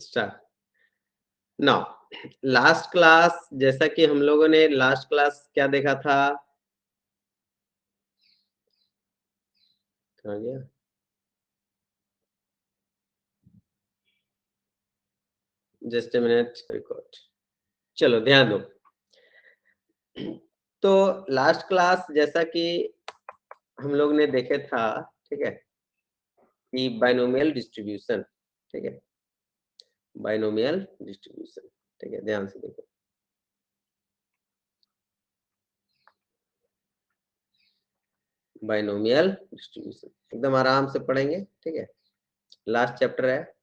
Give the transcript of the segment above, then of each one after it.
Start now. Last class, जैसा कि हम लोगों ने लास्ट क्लास क्या देखा था, कहाँ गया? Just a minute, record. चलो ध्यान दो। तो लास्ट क्लास जैसा कि हम लोग ने देखे था, ठीक है, कि बाइनोमियल डिस्ट्रीब्यूशन, ठीक है, बाइनोमियल डिस्ट्रीब्यूशन, ठीक है, ध्यान से देखो। बाइनोमियल डिस्ट्रीब्यूशन एकदम आराम से पढ़ेंगे, ठीक है, लास्ट चैप्टर है।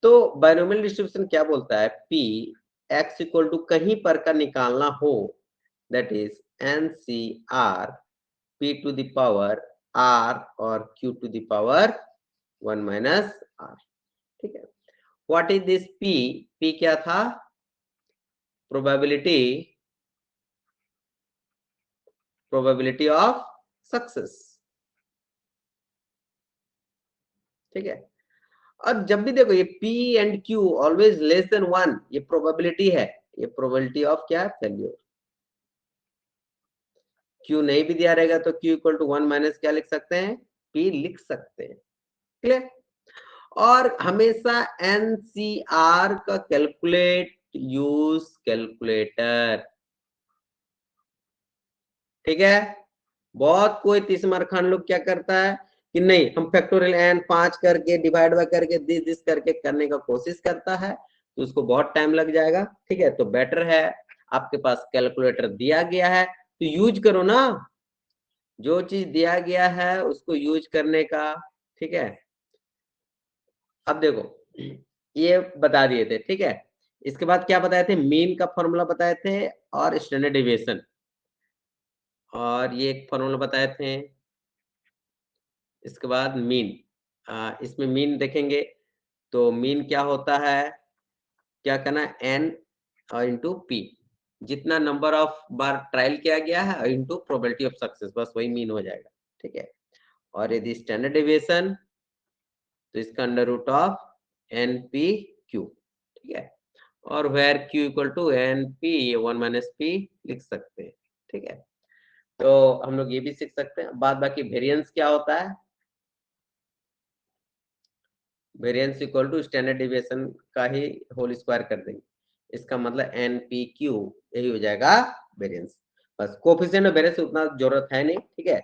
तो बाइनोमियल डिस्ट्रीब्यूशन क्या बोलता है, पी एक्स इक्वल टू कहीं पर का निकालना हो, that is n C r p to the power r और q to the power 1 minus r, ठीक है। What is this p? P क्या था? प्रोबेबिलिटी ऑफ सक्सेस, ठीक है। और जब भी देखो ये P and Q always less than 1, ये प्रोबेबिलिटी है, ये प्रोबेबिलिटी ऑफ क्या है, फेल्यूर। Q नहीं भी दिया रहेगा तो Q इक्वल टू 1 माइनस क्या लिख सकते हैं, P लिख सकते हैं, क्लियर। और हमेशा NCR का कैलकुलेट यूज कैलकुलेटर, ठीक है। बहुत कोई तीसमार खान लोग क्या करता है कि नहीं हम फैक्टोरियल n 5 करके डिवाइड बाय करके दिस करके करने का कोशिश करता है, तो उसको बहुत टाइम लग जाएगा, ठीक है। तो बेटर है आपके पास कैलकुलेटर दिया गया है तो यूज करो ना, जो चीज दिया गया है उसको यूज करने का, ठीक है। अब देखो ये बता दिए थे, ठीक है। इसके बाद क्या बताए थे, मीन का फॉर्मूला बताए थे और स्टैंडर्ड डेविएशन, और ये एक फॉर्मूला बताए थे। इसके बाद मीन, इसमें मीन देखेंगे तो मीन क्या होता है, क्या करना है, एन और इंटू पी, जितना नंबर ऑफ बार ट्रायल किया गया है इंटू प्रोबेबिलिटी ऑफ सक्सेस, बस वही मीन हो जाएगा, ठीक है। और यदि स्टैंडर्ड डेविएशन तो इसका under root of N P Q, ठीक है। और where Q equal to N P, ये 1 माइनस पी लिख सकते हैं, ठीक है। तो हम लोग ये भी सीख सकते हैं। बाद बाकी वेरिएंस क्या होता है, variance equal to standard deviation का ही होल स्क्वायर कर देंगे, इसका मतलब एन पी क्यू, यही हो जाएगा वेरिएंस। बस कोफिशिएंट और वेरिएंस उतना जरूरत है नहीं, ठीक है।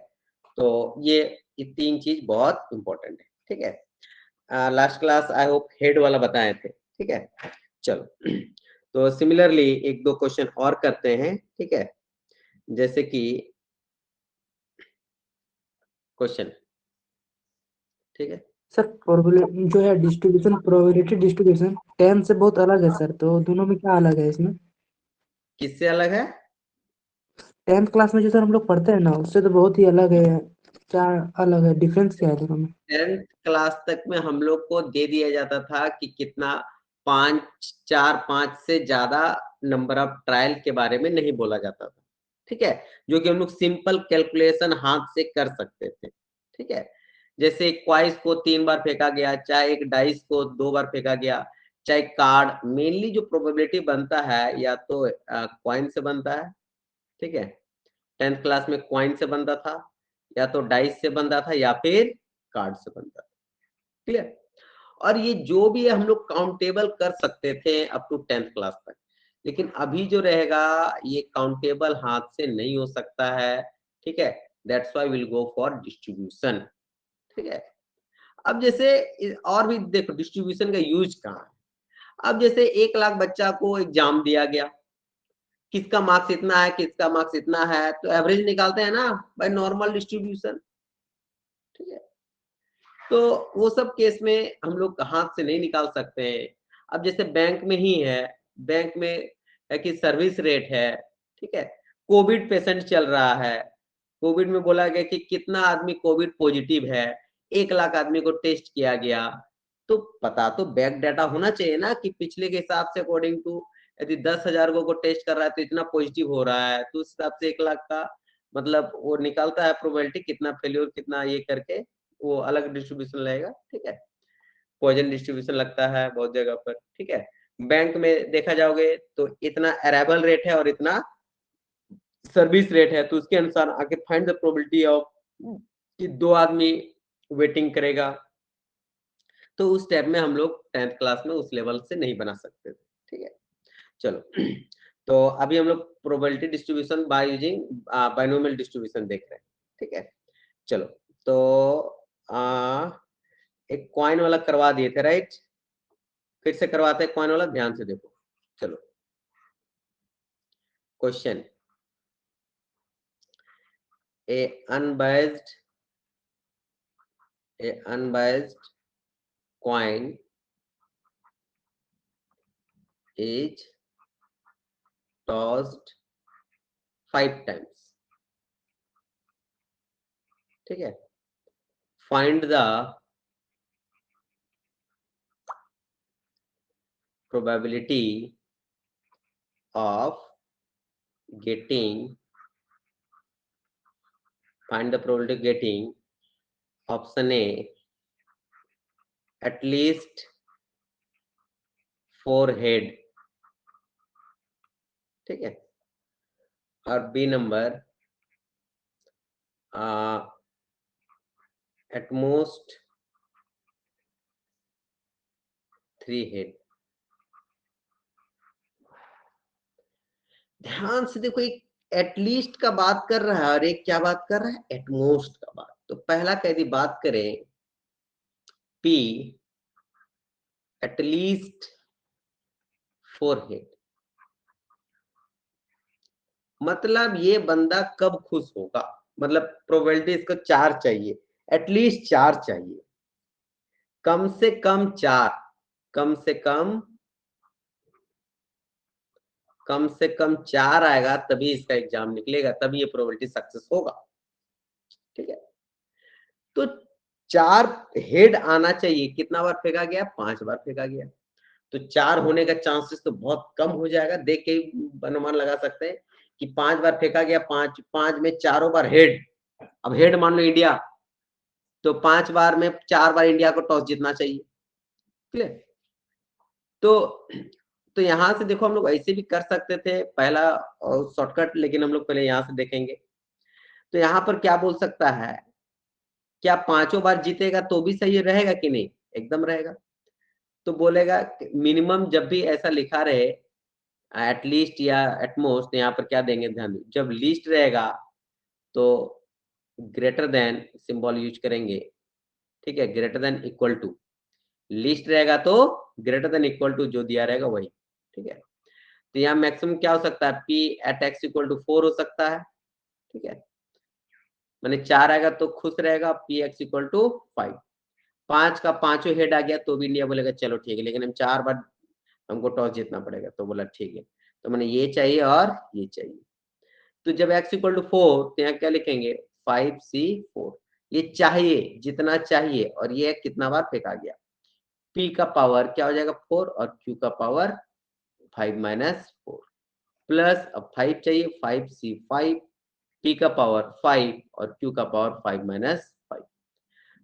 तो ये तीन चीज बहुत इंपॉर्टेंट है, ठीक है। Last class I hope head वाला बताए थे, ठीक है। चलो तो सिमिलरली एक दो क्वेश्चन और करते हैं, ठीक है। जैसे कि क्वेश्चन, ठीक है। सर प्रोबेबिलिटी जो है डिस्ट्रीब्यूशन, प्रोबेबिलिटी डिस्ट्रीब्यूशन 10 से बहुत अलग है सर, तो दोनों में क्या अलग है इसमें? किससे अलग है? 10th क्लास में जो सर हम लोग पढ़ते हैं ना, उससे तो बहुत ही अलग है। क्या अलग है, डिफरेंस क्या है दोनों में? 10th क्लास तक में हम लोग को दे दिया जाता था कि कितना, 5 से ज्यादा नंबर ऑफ ट्रायल के बारे में नहीं बोला जाता था, ठीक है। जो कि हम लोग सिंपल कैलकुलेशन हाथ से कर सकते थे, ठीक है। जैसे क्वाइस को 3 बार फेंका गया, चाहे एक डाइस को 2 बार फेंका गया, चाहे कार्ड, मेनली जो प्रोबेबिलिटी बनता है या तो क्वाइन से बनता है, ठीक है। 10th क्लास में क्वाइन से बनता था, या तो डाइस से बनता था, या फिर कार्ड से बनता था, क्लियर। और ये जो भी है हम लोग काउंटेबल कर सकते थे अप टू 10th क्लास तक, लेकिन अभी जो रहेगा ये काउंटेबल हाथ से नहीं हो सकता है, ठीक है। That's why will go for distribution, ठीक है। अब जैसे और भी देखो डिस्ट्रीब्यूशन का यूज कहाँ है। अब जैसे 1 लाख बच्चा को एग्जाम दिया गया, किसका मार्क्स इतना है, किसका मार्क्स इतना है, तो एवरेज निकालते हैं ना बाय नॉर्मल डिस्ट्रीब्यूशन, ठीक है। तो वो सब केस में हम लोग हाथ से नहीं निकाल सकते हैं। अब जैसे बैंक में ही है, बैंक में है कि सर्विस रेट है, ठीक है। कोविड पेशेंट चल रहा है, कोविड में बोला गया कि कितना आदमी कोविड पॉजिटिव है, 1 लाख आदमी को टेस्ट किया गया, तो पता तो बैक डाटा होना चाहिए ना कि पिछले के हिसाब से अकॉर्डिंग टू, यदि 10,000 को टेस्ट कर रहा है तो इतना पॉजिटिव हो रहा है, तो उस हिसाब से 1 लाख का मतलब वो निकालता है प्रोबेबिलिटी कितना फेल्यूर कितना ये करके, वो अलग डिस्ट्रीब्यूशन लगेगा, ठीक है। पॉइजन डिस्ट्रीब्यूशन लगता है बहुत जगह पर, ठीक है। बैंक में देखा जाओगे तो इतना अराइवल रेट है और इतना सर्विस रेट है, तो उसके अनुसार आके फाइंड द प्रोबेबिलिटी ऑफ कि 2 आदमी वेटिंग करेगा। तो उस टाइप में हम लोग 10th क्लास में उस लेवल से नहीं बना सकते थे, ठीक है। चलो तो अभी हम लोग probability distribution by using binomial distribution देख रहे हैं, ठीक है। चलो तो एक कॉइन वाला करवा दिए थे, राइट। फिर से करवाते हैं कॉइन वाला, ध्यान से देखो। चलो question, A unbiased coin is tossed 5 times, ठीक है। Find the probability of getting, find the probability of getting option A at least 4 head, ठीक है, और B number at most 3 head। ध्यान से देखो, एक एटलीस्ट का बात कर रहा है और एक क्या बात कर रहा है, एटमोस्ट का बात। तो पहला यदि बात करें P एटलीस्ट 4 हेड, मतलब ये बंदा कब खुश होगा, मतलब प्रोबेबिलिटी इसको 4 चाहिए, एटलीस्ट 4 चाहिए, कम से कम 4, कम से कम 4 आएगा तभी इसका एग्जाम निकलेगा, तभी ये प्रोबेबिलिटी सक्सेस होगा, ठीक है। तो 4 हेड आना चाहिए, कितना बार फेंका गया, 5 बार फेंका गया, तो 4 होने का चांसेस तो बहुत कम हो जाएगा। देख के अनुमान लगा सकते हैं कि 5 बार फेंका गया, 5 में चारों बार हेड। अब हेड मान लो इंडिया, तो 5 बार में 4 बार इंडिया को टॉस जीतना चाहिए, क्लियर। तो यहां से देखो हम लोग ऐसे भी कर सकते थे पहला शॉर्टकट, लेकिन हम लोग पहले यहां से देखेंगे। तो यहाँ पर क्या बोल सकता है, क्या 5 बार जीतेगा तो भी सही रहेगा कि नहीं, एकदम रहेगा। तो बोलेगा मिनिमम जब भी ऐसा लिखा रहे एटलीस्ट या एटमोस्ट, यहाँ पर क्या देंगे ध्यान दो, जब लीस्ट रहेगा तो ग्रेटर देन सिंबल यूज करेंगे, ठीक है, greater than equal to. Least रहेगा तो ग्रेटर देन इक्वल टू जो दिया रहेगा वही, ठीक है। तो यहाँ मैक्सिमम क्या हो सकता है, P at X equal to 4 हो सकता है, ठीक है, मैंने 4 आएगा तो खुश रहेगा, P एक्स इक्वल टू 5। 5 का 5 हेड आ गया तो भी इंडिया बोलेगा चलो ठीक है, लेकिन हम 4 बार हमको टॉस जीतना पड़ेगा, तो बोला ठीक है। तो मैंने ये चाहिए और ये चाहिए, तो जब x इक्वल टू 4 तो यहाँ क्या लिखेंगे 5C4, ये चाहिए जितना चाहिए, और ये कितना बार फेंका गया, P का पावर क्या हो जाएगा 4 और Q का पावर 5 माइनस 4, प्लस अब 5 चाहिए 5C5, P का पावर 5 और Q का पावर 5 माइनस 5।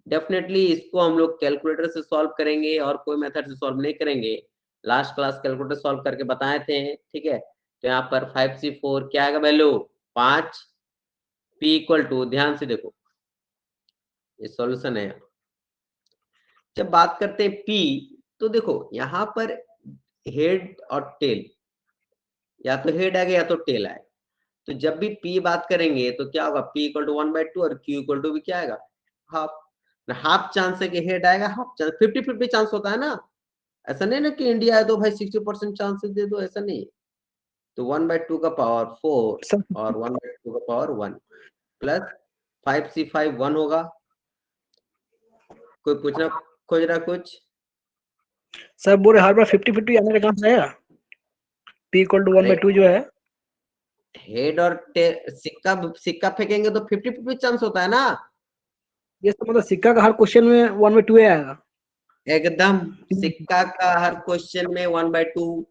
डेफिनेटली इसको हम लोग कैलकुलेटर से सॉल्व करेंगे और कोई मेथड से सॉल्व नहीं करेंगे। लास्ट क्लास कैलकुलेटर सॉल्व करके बताए थे, ठीक है। तो यहाँ पर 5C4 क्या आएगा वैल्यू 5, P इक्वल टू, ध्यान से देखो ये सॉल्यूशन है। जब बात करते हैं P, तो देखो यहाँ पर हेड और टेल, या तो हेड आएगा या तो टेल आएगा। तो जब भी P बात करेंगे तो क्या होगा, P इक्वल टू 1/2 और Q इक्वल टू भी क्या आएगा हाफ। हाफ चांस है कि हेड आएगा, हाफ चांस 50-50 चांस होता है ना, ऐसा नहीं ना कि इंडिया है तो भाई 60% चांसेस दे दो, ऐसा नहीं। तो 1/2 का पावर 4 और 1/2 का पावर 1 प्लस 5C5 1 होगा। कोई पूछना खोज रहा कुछ सर बोले हर बार 50-50 आने का चांस आएगा, P इक्वल टू 1/2 जो है। हेड और सिक्का फेंकेंगे तो 50-50 चांस होता है ना, ये तो मतलब सिक्का का हर क्वेश्चन में 1/2 आएगा, एकदम सिक्का का हर क्वेश्चन में 1/2।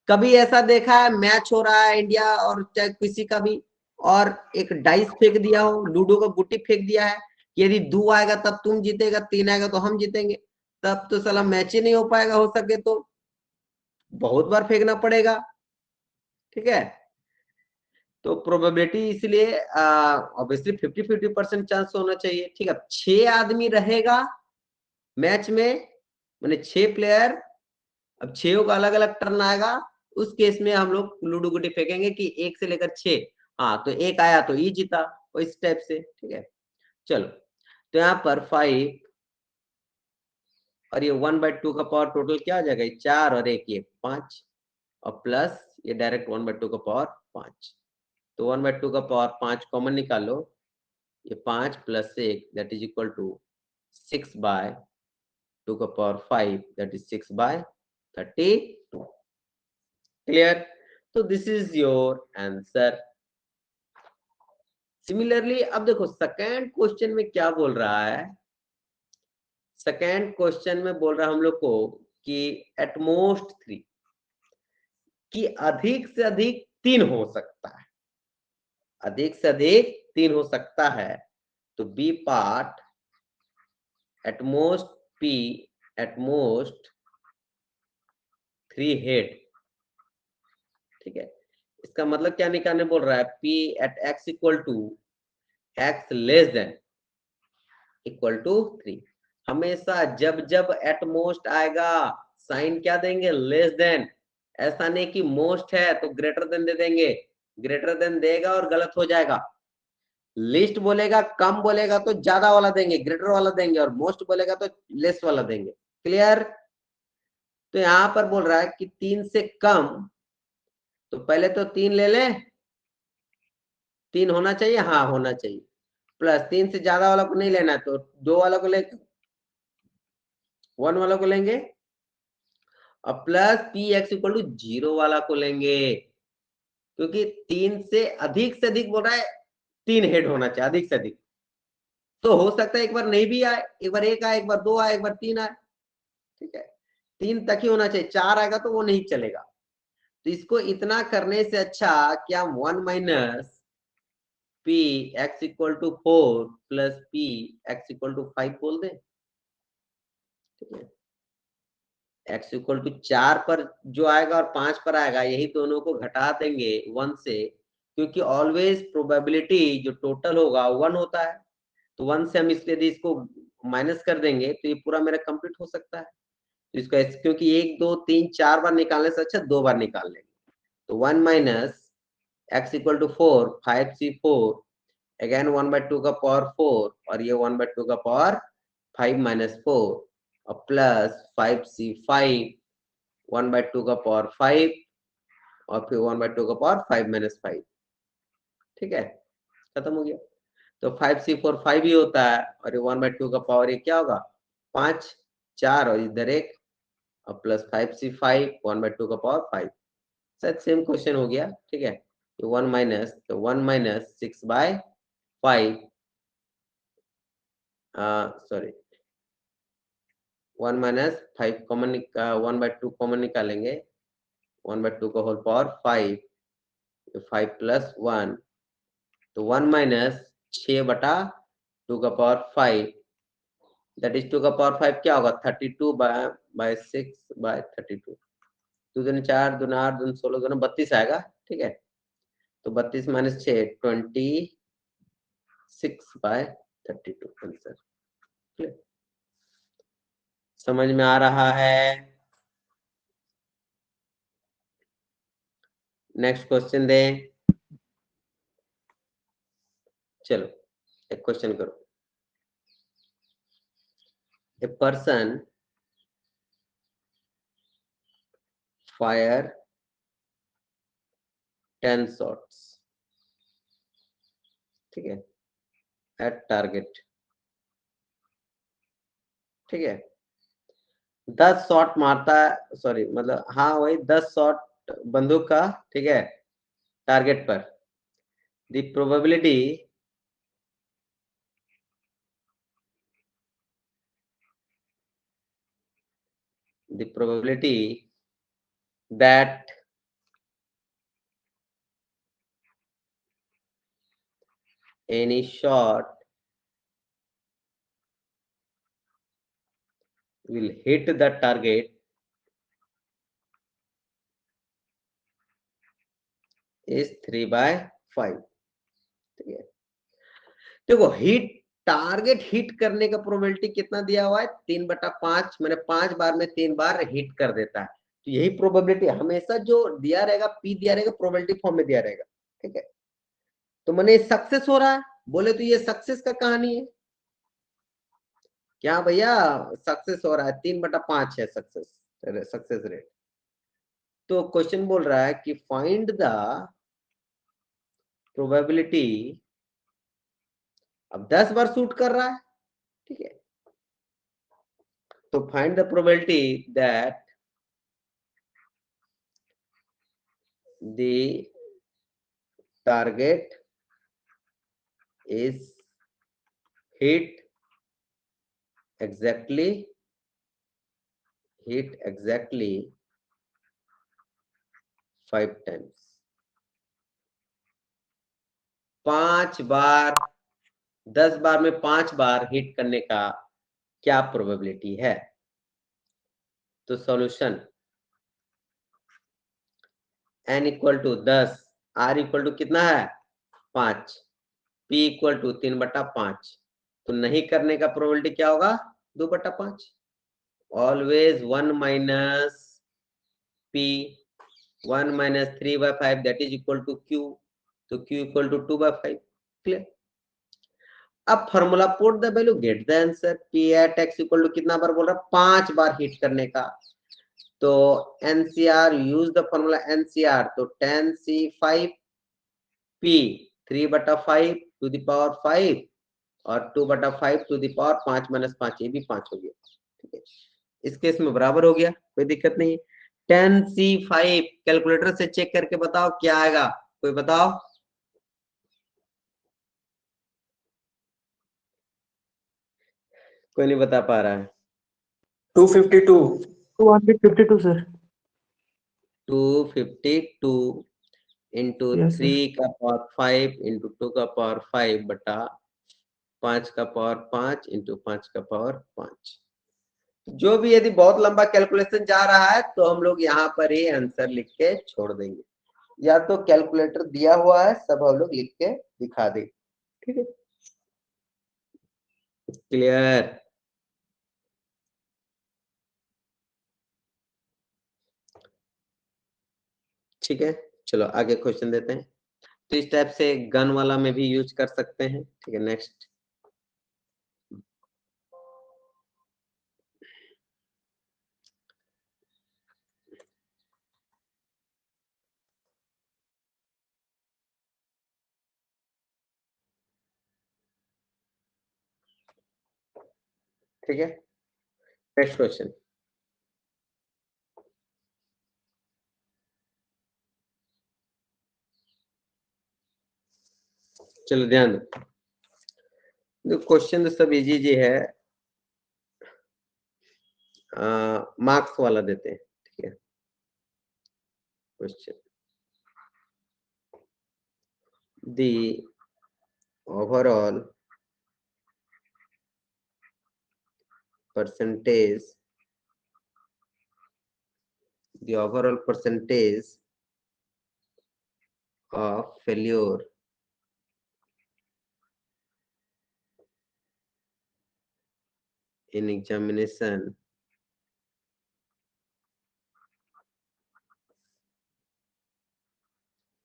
कभी ऐसा देखा है मैच हो रहा है इंडिया और चाहे किसी का भी, और एक डाइस फेंक दिया हो, लूडो का गुट्टी फेंक दिया है कि यदि 2 आएगा तब तुम जीतेगा, 3 आएगा तो हम जीतेंगे, तब तो साला मैच ही नहीं हो पाएगा, हो सके तो बहुत बार फेंकना पड़ेगा। ठीक है, तो प्रोबेबिलिटी इसलिए ऑब्वियसली 50-50% चांस होना चाहिए। ठीक है, 6 आदमी रहेगा मैच में, माने 6 प्लेयर, अब 6 का अलग अलग टर्न आएगा, उस केस में हम लोग लूडो गुटी फेंकेंगे कि 1 से लेकर 6, हाँ तो 1 आया तो ई जीता, और इस टाइप से। ठीक है, चलो तो यहाँ पर 5 और ये 1/2 का पावर टोटल क्या हो जाएगा, 4 और 1 ये 5, और प्लस ये डायरेक्ट 1/2 का पावर 5, तो 1/2 का पावर 5 कॉमन निकालो, ये 5 plus 1 that is equal to 6/2 का पावर 5 दैट इज 6/32। क्लियर, तो this is your answer. Similarly अब देखो सेकेंड क्वेश्चन में क्या बोल रहा है, सेकेंड क्वेश्चन में बोल रहा है हम लोग को कि एटमोस्ट 3, कि अधिक से अधिक 3 हो सकता है, अधिक से अधिक 3 हो सकता है, तो B part at most P at most 3 head. ठीक है, इसका मतलब क्या निकालने बोल रहा है, P at X equal to X less than equal to 3। हमेशा जब जब एटमोस्ट आएगा साइन क्या देंगे, लेस देन। ऐसा नहीं कि मोस्ट है तो ग्रेटर देन दे देंगे, ग्रेटर देन देगा और गलत हो जाएगा। लिस्ट बोलेगा, कम बोलेगा तो ज्यादा वाला देंगे, ग्रेटर वाला देंगे, और मोस्ट बोलेगा तो लेस वाला देंगे। क्लियर, तो यहां पर बोल रहा है कि 3 से कम, तो पहले तो 3 ले ले, 3 होना चाहिए, हाँ होना चाहिए, प्लस 3 से ज्यादा वाला को नहीं लेना है तो 2 वाला को ले, 1 वाला को लेंगे, और plus P x equal to 0 वाला को लेंगे, क्योंकि 3 से अधिक बोल रहा है, 3 हेड होना चाहिए अधिक से अधिक। तो हो सकता है एक बार नहीं भी आए, एक बार 1 आए, एक बार 2 आए, एक बार 3 आए। ठीक है, 3 तक ही होना चाहिए, 4 आएगा तो वो नहीं चलेगा। तो इसको इतना करने से अच्छा क्या 1 minus P x equal to 4 plus P x equal to 5 बोल दे। ठीक है, एक्स इक्वल टू 4 पर जो आएगा और 5 पर आएगा, यही दोनों को घटा देंगे 1 से, क्योंकि ऑलवेज प्रोबेबिलिटी जो टोटल होगा 1 होता है, तो 1 से हम इसलिए इसको माइनस कर देंगे तो ये पूरा मेरा कंप्लीट हो सकता है। तो इसका क्योंकि 1 2 3 4 बार निकालने से अच्छा 2 बार निकाल लेंगे, तो 1 minus X equal to 4 5c4, again 1/2 का पावर 4, और ये 1/2 का पावर 5 माइनस 4, और प्लस 5c5 1/2 का पावर 5, और फिर 1/2 का पावर 5 माइनस 5। ठीक है, खत्म हो गया। तो 5c4 5 ही होता है, और ये 1/2 का पावर ये क्या होगा 5 4, और इधर एक, और प्लस 5c5 1/2 का पावर 5। शायद सेम क्वेश्चन हो गया। ठीक है, तो 1 माइनस, तो 1 minus 6/5, sorry 1 minus 5 common, 1/2 common निकालेंगे, 1/2 का होल पावर 5, 5 प्लस 1, तो 1 माइनस 6/2 का पावर 5, दैट इज 2 का पावर 5 क्या होगा 32/6/32, 2 दूनी 4, 2 8, 2 16, 2 32 आएगा। ठीक है, तो 32 माइनस 6 26/32 आंसर। समझ में आ रहा है? नेक्स्ट क्वेश्चन दें, चलो एक क्वेश्चन करो। ए पर्सन फायर 10 shots, ठीक है, एट टारगेट। ठीक है, 10 शॉट मारता है, सॉरी मतलब हाँ वही 10 शॉट बंदूक का, ठीक है, टारगेट पर। The probability that any shot will hit the target is 3/5। ठीक है, देखो हिट टारगेट हिट करने का प्रोबेबिलिटी कितना दिया हुआ है 3/5, मैंने 5 बार में 3 बार हिट कर देता है, तो यही प्रोबेबिलिटी हमेशा जो दिया रहेगा पी दिया रहेगा प्रोबेबिलिटी फॉर्म में दिया रहेगा। ठीक है, तो मैंने सक्सेस हो रहा है बोले तो ये सक्सेस का कहानी है क्या भैया, सक्सेस हो रहा है 3/5 है सक्सेस रेट। तो क्वेश्चन बोल रहा है कि फाइंड द प्रोबेबिलिटी, अब 10 बार शूट कर रहा है। ठीक है, तो find the probability that the target is hit exactly 5 times। 5 बार 10 बार में 5 बार हिट करने का क्या प्रोबेबिलिटी है। तो solution n equal to 10, r equal to कितना है 5, p इक्वल टू 3/5, तो नहीं करने का प्रोबेबिलिटी क्या होगा 2/5। Always 1 minus p, 1 minus 3/5 that is equal to q, तो q इक्वल टू 2/5। क्लियर। अब formula put the value get the answer. p at x equal to कितना बार बोल रहा 5 बार हिट करने का, तो NCR use the formula NCR, तो 10c5 p 3/5 to the power 5 और 2/5 टू द पावर 5 माइनस 5, ये भी 5 हो गया। ठीक है, इस केस में बराबर हो गया, कोई दिक्कत नहीं। 10c5 कैलकुलेटर से चेक करके बताओ क्या आएगा, कोई बताओ। कोई नहीं बता पा रहा है। 252 252 सर। 252 into Yes, sir. 3 का पावर 5 इंटू 2 का पावर 5 बटा 5 का पावर 5 इंटू 5 का पावर 5। जो भी यदि बहुत लंबा कैलकुलेशन जा रहा है तो हम लोग यहाँ पर ही आंसर लिख के छोड़ देंगे, या तो कैलकुलेटर दिया हुआ है सब हम लोग लिख के दिखा देंगे। ठीक है, क्लियर। ठीक है, चलो आगे क्वेश्चन देते हैं। तो इस टाइप से गन वाला में भी यूज कर सकते हैं। ठीक है, नेक्स्ट। ठीक है, नेक्स्ट क्वेश्चन। चलो ध्यान दो, क्वेश्चन तो सब इजी जी है, मार्क्स वाला देते हैं। ठीक है, question the overall percentage, the overall percentage of failure in examination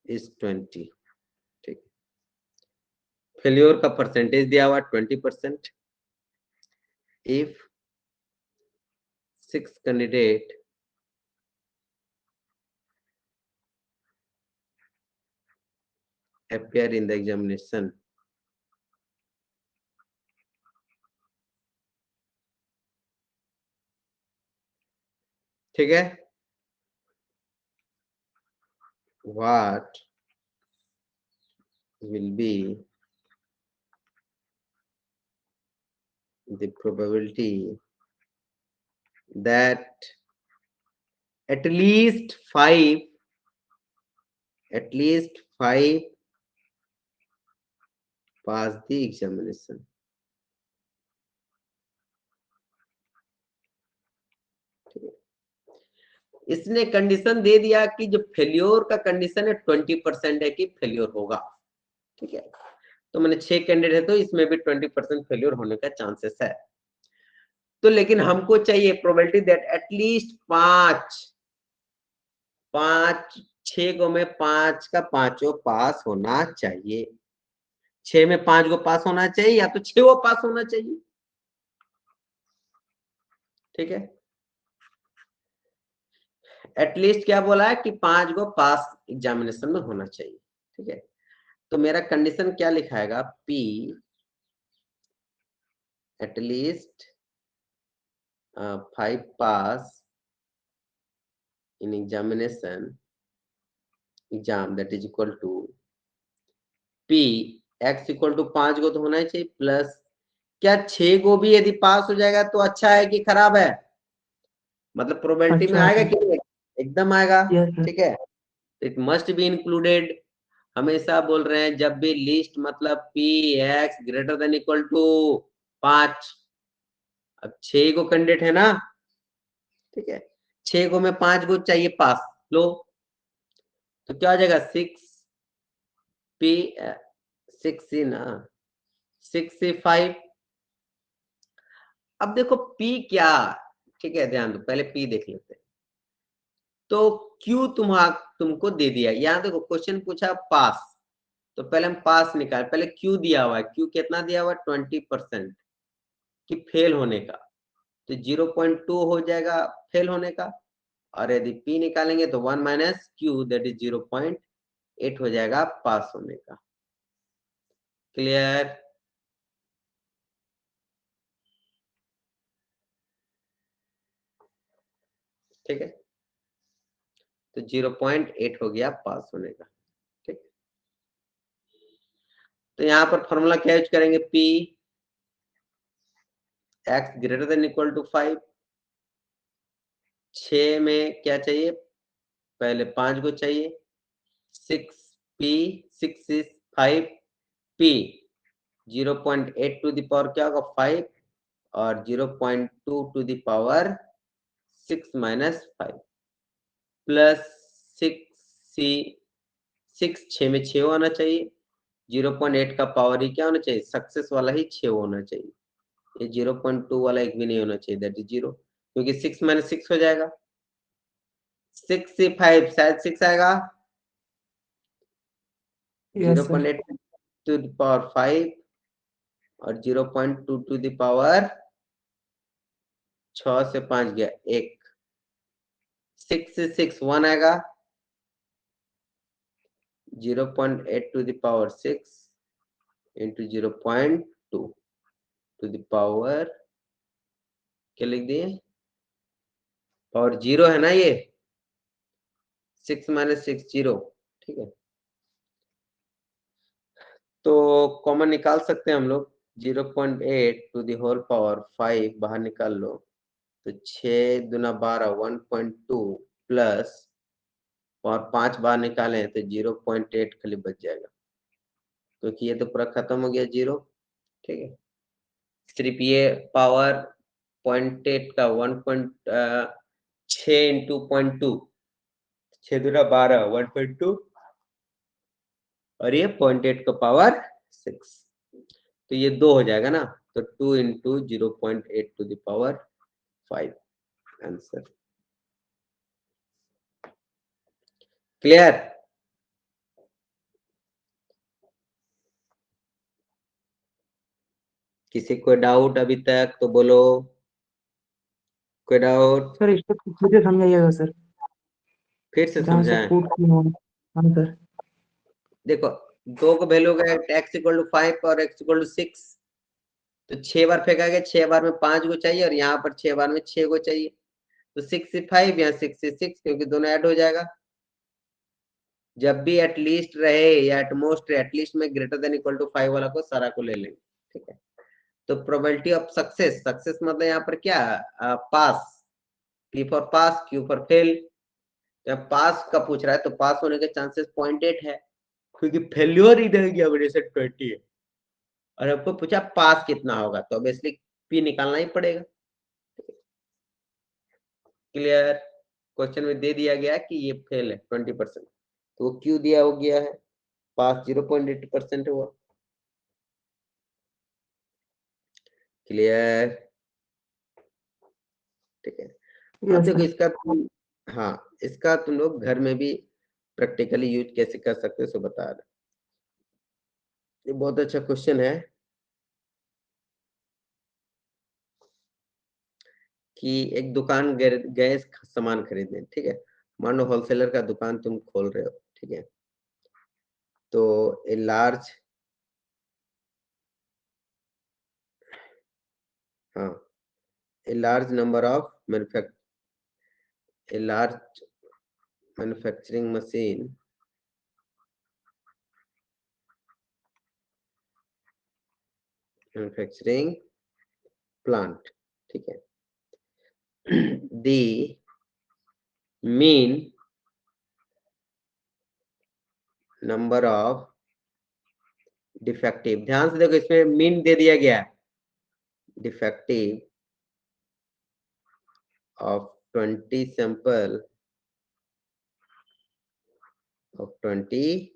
is 20। ठीक, फेल्योर का परसेंटेज दिया हुआ 20%। If 6 candidate appear in the examination, ठीक है, what will be the probability that at least five pass the examination. इसने condition दे दिया कि जो फेल्योर का कंडीशन है 20% है कि फेल्योर होगा, ठीक है। तो मैंने 6 कैंडिडेट है तो इसमें भी 20% फेल्योर होने का चांसेस है। तो लेकिन हमको चाहिए प्रोबेबिलिटी दैट एटलीस्ट 6 गो में 5 का 5 पास होना चाहिए। 6 में 5 गो पास होना चाहिए या तो 6 वो पास होना चाहिए, ठीक है। एटलीस्ट क्या बोला है कि 5 गो पास एग्जामिनेशन में होना चाहिए, ठीक है। तो मेरा कंडीशन क्या लिखाएगा, P at least 5 pass in examination exam that is equal to P x equal to 5 गो तो होना ही चाहिए प्लस क्या 6 गो भी यदि पास हो जाएगा तो अच्छा है कि खराब है, मतलब प्रोबेबिलिटी में अच्छा आएगा है कि नहीं? एकदम आएगा, यस सर ठीक है। It must be included. हमेशा बोल रहे हैं जब भी लिस्ट मतलब p x greater than equal to 5। अब 6 गो कैंडिडेट है ना, ठीक है। 6 गो में 5 गो चाहिए पास, लो तो क्या हो जाएगा 6p 6c ना 6c5। अब देखो p क्या, ठीक है, ध्यान दो, पहले p देख लेते हैं। तो q तुमको दे दिया, यहाँ देखो क्वेश्चन पूछा पास, तो पहले हम पास निकाल, पहले q दिया हुआ है, q कितना दिया हुआ है 20% कि फेल होने का, तो 0.2 हो जाएगा फेल होने का, और यदि p निकालेंगे तो 1 माइनस q दैट इज 0.8 हो जाएगा पास होने का। क्लियर? ठीक है, तो 0.8 हो गया पास होने का, ठीक। तो यहाँ पर फॉर्मूला क्या यूज करेंगे, p x greater than equal to 5। 6 में क्या चाहिए, पहले 5 को चाहिए, 6p 6 is 5p 0.8 to the power क्या होगा 5 और 0.2 to the power 6 minus 5 plus 6c 6 में 6 होना चाहिए, 0.8 का पावर ही क्या होना चाहिए, सक्सेस वाला ही 6 होना चाहिए, ये 0.2 वाला एक भी नहीं होना चाहिए, दैट इज 0, क्योंकि 6 माइनस 6 हो जाएगा। 6 से 5 शायद 6 आएगा, yes sir 0.8 to the power 5 और 0.2 टू द पावर 6 से 5 गया 1, 6 से 6 1 आएगा, 0.8 to the power 6 into 0.2 to the power क्या लिख दिए, पावर 0 है ना, ये 6 माइनस 6 0, ठीक है। तो कॉमन निकाल सकते हैं हम लोग, 0.8 टू द होल पावर 5 बाहर निकाल लो, तो 6 दूना 12 1.2 प्लस और 5 बाहर निकाले तो 0.8 खाली बच जाएगा, क्योंकि ये तो पूरा खत्म हो गया 0, ठीक है। सिर्फ ये पावर 0.8 का 1.6 इंटू 0.2, 6 दूना 12 1.2 और ये 0.8 का पावर 6, तो ये 2 हो जाएगा ना, तो 2 into 0.8 to the power 5 answer. Clear? किसी को डाउट अभी तक तो बोलो, कोई डाउट? सर इसको मुझे समझाइएगा सर, फिर से जहाँ से समझाएं। पुट की हो। हाँ सर देखो 2 को वैल्यू गए x इक्वल टू 5 और x इक्वल टू 6, तो 6 बार फेंका गया, 6 बार में 5 को चाहिए और यहाँ पर 6 बार में 6 को चाहिए, तो 6 से 5 या 6 से 6 क्योंकि दोनों ऐड हो जाएगा। जब भी एटलीस्ट रहे या एटमोस्ट एटलीस्ट में ग्रेटर देन इक्वल टू 5 वाला को सारा को ले लेंगे, ठीक है। तो प्रोबेबिलिटी ऑफ सक्सेस, सक्सेस मतलब यहाँ पर क्या, पास, P for pass Q for fail. जब पास का पूछ रहा है तो पास होने के चांसेस 0.8 है, क्योंकि फेल्योर इधर एग्जामिनेशन 20 है, और आपको पूछा पास कितना होगा, तो ऑब्वियसली पी निकालना ही पड़ेगा। क्लियर? क्वेश्चन में दे दिया गया कि ये फेल है 20%, तो वो क्यों दिया हो गया है, पास 0.8% हुआ। क्लियर? ठीक है। अब यस देखो सर। इसका हाँ, इसका तुम लोग घर में भी प्रैक्टिकली यूज कैसे कर सकते हो सो बता रहे। ये बहुत अच्छा क्वेश्चन है कि एक दुकान गए सामान खरीदने, ठीक है। मान लो होलसेलर का दुकान तुम खोल रहे हो, ठीक है। तो ए लार्ज हाँ a large number of a large manufacturing manufacturing plant, ठीक है। the mean number of defective, ध्यान से देखो इसमें मीन दे दिया गया है, defective of 20 sample of 20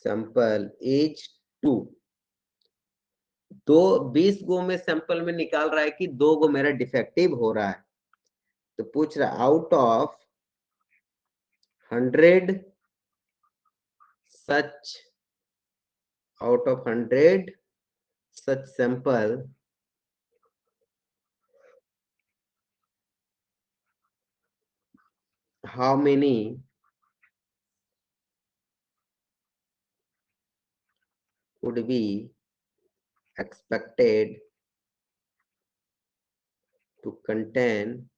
sample is 2। 20 गो में सैंपल में निकाल रहा है कि 2 गो मेरा डिफेक्टिव हो रहा है। तो पूछ रहा out of 100 such sample, how many would be expected to contain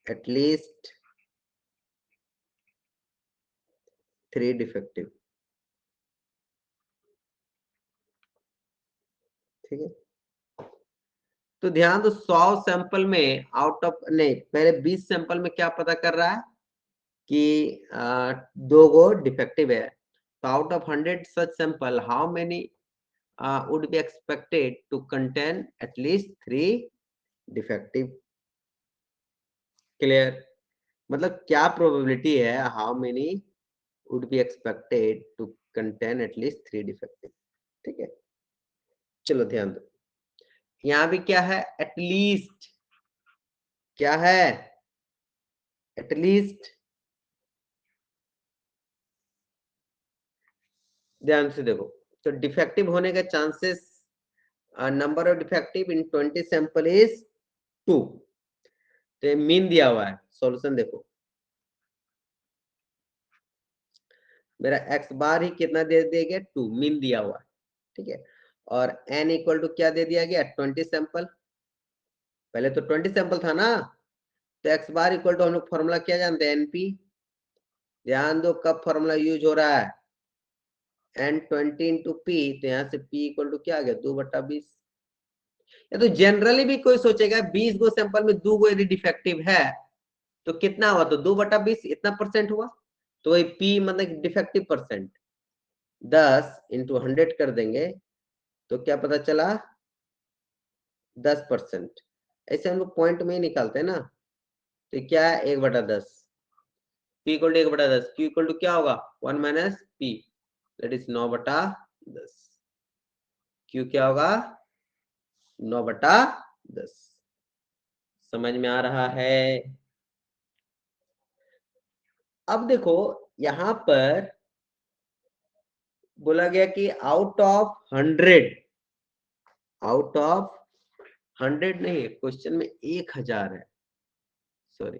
at least 3 defective, ठीक है। तो ध्यान दो 100 सैंपल में आउट ऑफ नहीं, पहले 20 सैंपल में क्या पता कर रहा है कि 2 गो डिफेक्टिव है। तो out of 100 such sample how many would be expected to contain at least 3 defective। Clear? मतलब क्या प्रोबेबिलिटी है, how many would be expected to contain at least 3 defective, ठीक है। चलो ध्यान दो, यहां भी क्या है, एटलीस्ट, क्या है एटलीस्ट। ध्यान से देखो, तो डिफेक्टिव होने का chances, number of defective in 20 sample is 2। तो मीन दिया हुआ है, सॉल्यूशन देखो, मेरा एक्स बार ही कितना दे दिया गया 2, मीन दिया हुआ है, ठीक है। और n इक्वल टू क्या दे दिया गया 20 सैंपल, पहले तो 20 सैंपल था ना। तो एक्स बार इक्वल टू हम लोग फॉर्मूला क्या जानते हैं, एनपी। ध्यान दो कब फॉर्मूला यूज हो रहा है, n 20 इंटू पी, तो यहाँ से p इक्वल टू क्या आ गया 2/20। या तो जनरली भी कोई सोचेगा 20 गो सैंपल में 2 गो यदि डिफेक्टिव है तो कितना हुआ, तो 2/20 इतना परसेंट हुआ। तो वही p मतलब डिफेक्टिव परसेंट, 10 इंटू 100 कर देंगे तो क्या पता चला 10%। ऐसे हम लोग पॉइंट में ही निकालते हैं ना। तो क्या है 1/10, p equal to 1/10, q equal to क्या होगा 1 minus p, that is 9/10। q क्या होगा 9/10। समझ में आ रहा है? अब देखो यहां पर बोला गया कि आउट ऑफ 100 नहीं, क्वेश्चन में 1000 है, sorry